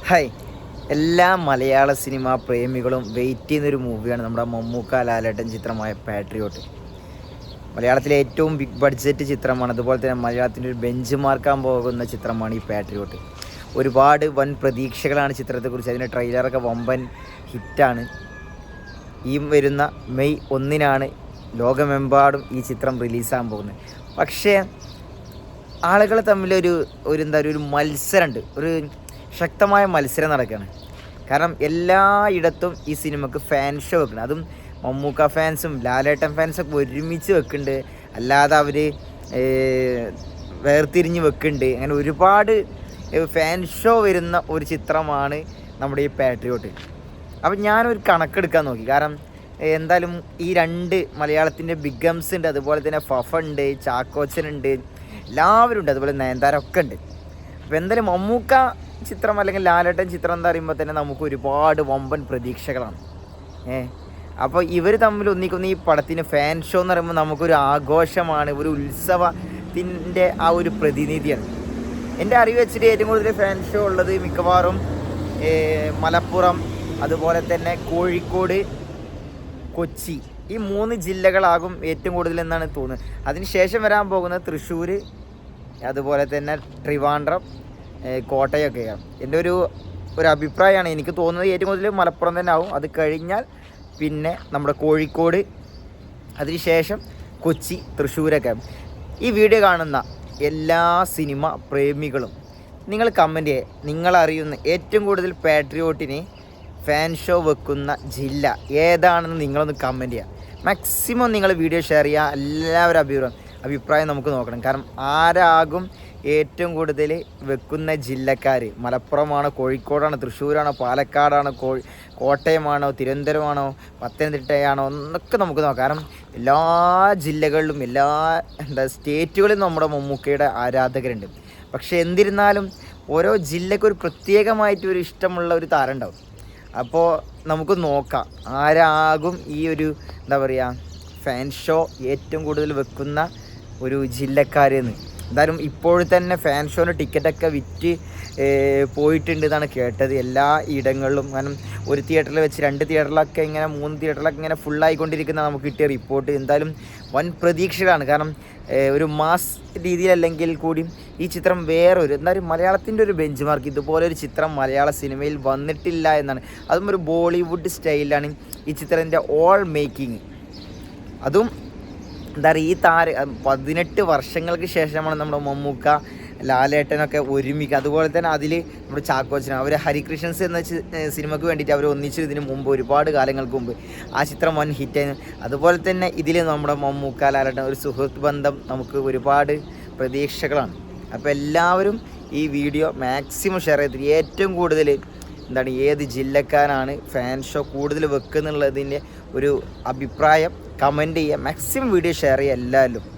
Hi, എല്ലാ മലയാള cinema പ്രേമികളും wait ചെയ്യുന്നൊരു മൂവിയാണ് നമ്മുടെ മമ്മൂക്ക ലാലേട്ടൻ ചിത്രമായ പാട്രിയോട്ട്. മലയാളത്തിലെ ഏറ്റവും ബിഗ് ബഡ്ജറ്റ് ചിത്രമാണ്. അതുപോലെ തന്നെ മലയാളത്തിൻ്റെ ഒരു ബെഞ്ച് മാർക്കാൻ പോകുന്ന ചിത്രമാണ് ഈ പാട്രിയോട്ട്. ഒരുപാട് വൻ പ്രതീക്ഷകളാണ് ചിത്രത്തെക്കുറിച്ച്. അതിൻ്റെ ട്രെയിലറൊക്കെ വമ്പൻ ഹിറ്റാണ്. ഈ വരുന്ന മെയ് 1 ലോകമെമ്പാടും ഈ ചിത്രം റിലീസാകാൻ പോകുന്നത്. പക്ഷേ ആളുകൾ തമ്മിലൊരു ഒരു മത്സരമുണ്ട്, ഒരു ശക്തമായ മത്സരം നടക്കുകയാണ്. കാരണം എല്ലായിടത്തും ഈ സിനിമക്ക് ഫാൻ ഷോ വെക്കണം. അതും മമ്മൂക്ക ഫാൻസും ലാലേട്ടൻ ഫാൻസൊക്കെ ഒരുമിച്ച് വെക്കുന്നുണ്ട്, അല്ലാതെ അവർ വേർതിരിഞ്ഞ് വെക്കുന്നുണ്ട്. അങ്ങനെ ഒരുപാട് ഫാൻ ഷോ വരുന്ന ഒരു ചിത്രമാണ് നമ്മുടെ ഈ പാട്രിയോട്ട്. അപ്പം ഞാനൊരു കണക്കെടുക്കാൻ നോക്കി. കാരണം എന്തായാലും ഈ രണ്ട് മലയാളത്തിൻ്റെ ബിഗംസ് ഉണ്ട്, അതുപോലെ തന്നെ ഫഫ ഉണ്ട്, ചാക്കോച്ചനുണ്ട്, എല്ലാവരും ഉണ്ട്, അതുപോലെ നയൻതാരൊക്കെ ഉണ്ട്. അപ്പോൾ എന്തായാലും മമ്മൂക്ക ചിത്രം അല്ലെങ്കിൽ ലാലേട്ടൻ ചിത്രം എന്താ പറയുമ്പോൾ തന്നെ നമുക്ക് ഒരുപാട് വമ്പൻ പ്രതീക്ഷകളാണ്. അപ്പോൾ ഇവർ തമ്മിൽ ഒന്നിക്കുന്ന ഈ പടത്തിന് ഫാൻ ഷോ എന്ന് പറയുമ്പോൾ നമുക്കൊരു ആഘോഷമാണ്, ഒരു ഉത്സവത്തിൻ്റെ ആ ഒരു പ്രതിനിധിയാണ്. എൻ്റെ അറിവ് വെച്ചിട്ട് ഏറ്റവും കൂടുതൽ ഫാൻ ഷോ ഉള്ളത് മിക്കവാറും മലപ്പുറം, അതുപോലെ തന്നെ കോഴിക്കോട്, കൊച്ചി, ഈ 3 ജില്ലകളാകും ഏറ്റവും കൂടുതൽ എന്നാണ് തോന്നുന്നത്. അതിനുശേഷം വരാൻ പോകുന്നത് തൃശ്ശൂർ, അതുപോലെ തന്നെ ട്രിവാൻഡ്രം, കോട്ടയൊക്കെയാണ്. എൻ്റെ ഒരു അഭിപ്രായമാണ്. എനിക്ക് തോന്നുന്നത് ഏറ്റവും കൂടുതൽ മലപ്പുറം തന്നെ ആവും. അത് കഴിഞ്ഞാൽ പിന്നെ നമ്മുടെ കോഴിക്കോട്, അതിനുശേഷം കൊച്ചി, തൃശ്ശൂരൊക്കെ. ഈ വീഡിയോ കാണുന്ന എല്ലാ സിനിമ പ്രേമികളും നിങ്ങൾ കമൻറ്റ് ചെയ്യുക, നിങ്ങളറിയുന്ന ഏറ്റവും കൂടുതൽ പാട്രിയോട്ടിന് ഫാൻ ഷോ വെക്കുന്ന ജില്ല ഏതാണെന്ന് നിങ്ങളൊന്ന് കമൻറ്റ് ചെയ്യുക. മാക്സിമം നിങ്ങൾ വീഡിയോ ഷെയർ ചെയ്യുക. എല്ലാവരും അഭിപ്രായം നമുക്ക് നോക്കണം. കാരണം ആരാകും ഏറ്റവും കൂടുതൽ വെക്കുന്ന ജില്ലക്കാർ? മലപ്പുറമാണോ, കോഴിക്കോടാണോ, തൃശ്ശൂരാണോ, പാലക്കാടാണോ, കോട്ടയമാണോ, തിരുവനന്തപുരമാണോ, പത്തനംതിട്ടയാണോ എന്നൊക്കെ നമുക്ക് നോക്കാം. കാരണം എല്ലാ ജില്ലകളിലും എല്ലാ സ്റ്റേറ്റുകളിലും നമ്മുടെ മമ്മൂക്കയുടെ ആരാധകരുണ്ട്. പക്ഷേ എന്നിരുന്നാലും ഓരോ ജില്ലയ്ക്കൊരു പ്രത്യേകമായിട്ട് ഒരു ഇഷ്ടമുള്ള ഒരു താരം ഉണ്ടാവും. അപ്പോൾ നമുക്ക് നോക്കാം ആരാകും ഈ ഒരു ഫാൻ ഷോ ഏറ്റവും കൂടുതൽ വെക്കുന്ന ഒരു ജില്ലക്കാരെന്ന്. എന്തായാലും ഇപ്പോൾ തന്നെ ഫാൻ ഷോൻ്റെ ടിക്കറ്റൊക്കെ വിറ്റ് പോയിട്ടുണ്ട് എന്നാണ് കേട്ടത് എല്ലാ ഇടങ്ങളിലും. കാരണം ഒരു തിയേറ്ററിൽ വെച്ച് 2 തിയേറ്ററിലൊക്കെ ഇങ്ങനെ 3 തിയേറ്ററിലൊക്കെ ഇങ്ങനെ ഫുള്ളായിക്കൊണ്ടിരിക്കുന്ന നമുക്ക് കിട്ടിയ റിപ്പോർട്ട്. എന്തായാലും വൻ പ്രതീക്ഷകളാണ്. കാരണം ഒരു മാസ് രീതിയിലല്ലെങ്കിൽ കൂടിയും ഈ ചിത്രം എന്തായാലും മലയാളത്തിൻ്റെ ഒരു ബെഞ്ച് മാർക്ക്, ഇതുപോലൊരു ചിത്രം മലയാള സിനിമയിൽ വന്നിട്ടില്ല എന്നാണ്. അതും ഒരു ബോളിവുഡ് സ്റ്റൈലിലാണ് ഈ ചിത്രത്തിൻ്റെ ഓൾ മേക്കിങ്. അതും ഈ 18 വർഷങ്ങൾക്ക് ശേഷമാണ് നമ്മുടെ മമ്മൂക്ക ലാലേട്ടനൊക്കെ ഒരുമിക്കുക. അതുപോലെ തന്നെ അതിൽ നമ്മുടെ ചാക്കോച്ചൻ, അവർ ഹരികൃഷ്ണൻസ് എന്ന സിനിമയ്ക്ക് വേണ്ടിയിട്ട് അവർ ഒന്നിച്ചു ഇതിന് മുമ്പ്, ഒരുപാട് കാലങ്ങൾക്ക് മുമ്പ് ആ ചിത്രം വൻ ഹിറ്റായിരുന്നു. അതുപോലെ തന്നെ ഇതിൽ നമ്മുടെ മമ്മൂക്ക ലാലേട്ടൻ ഒരു സുഹൃത്ത് ബന്ധം നമുക്ക് ഒരുപാട് പ്രതീക്ഷകളാണ്. അപ്പോൾ എല്ലാവരും ഈ വീഡിയോ മാക്സിമം ഷെയർ ചെയ്തിട്ട് ഏറ്റവും കൂടുതൽ ഏത് ജില്ലക്കാരാണ് ഫാൻ ഷോ കൂടുതൽ വെക്കുന്നുള്ളതിൻ്റെ ഒരു അഭിപ്രായം കമൻറ്റ് ചെയ്യുക. മാക്സിമം വീഡിയോ ഷെയർ ചെയ്യുക എല്ലാവരും.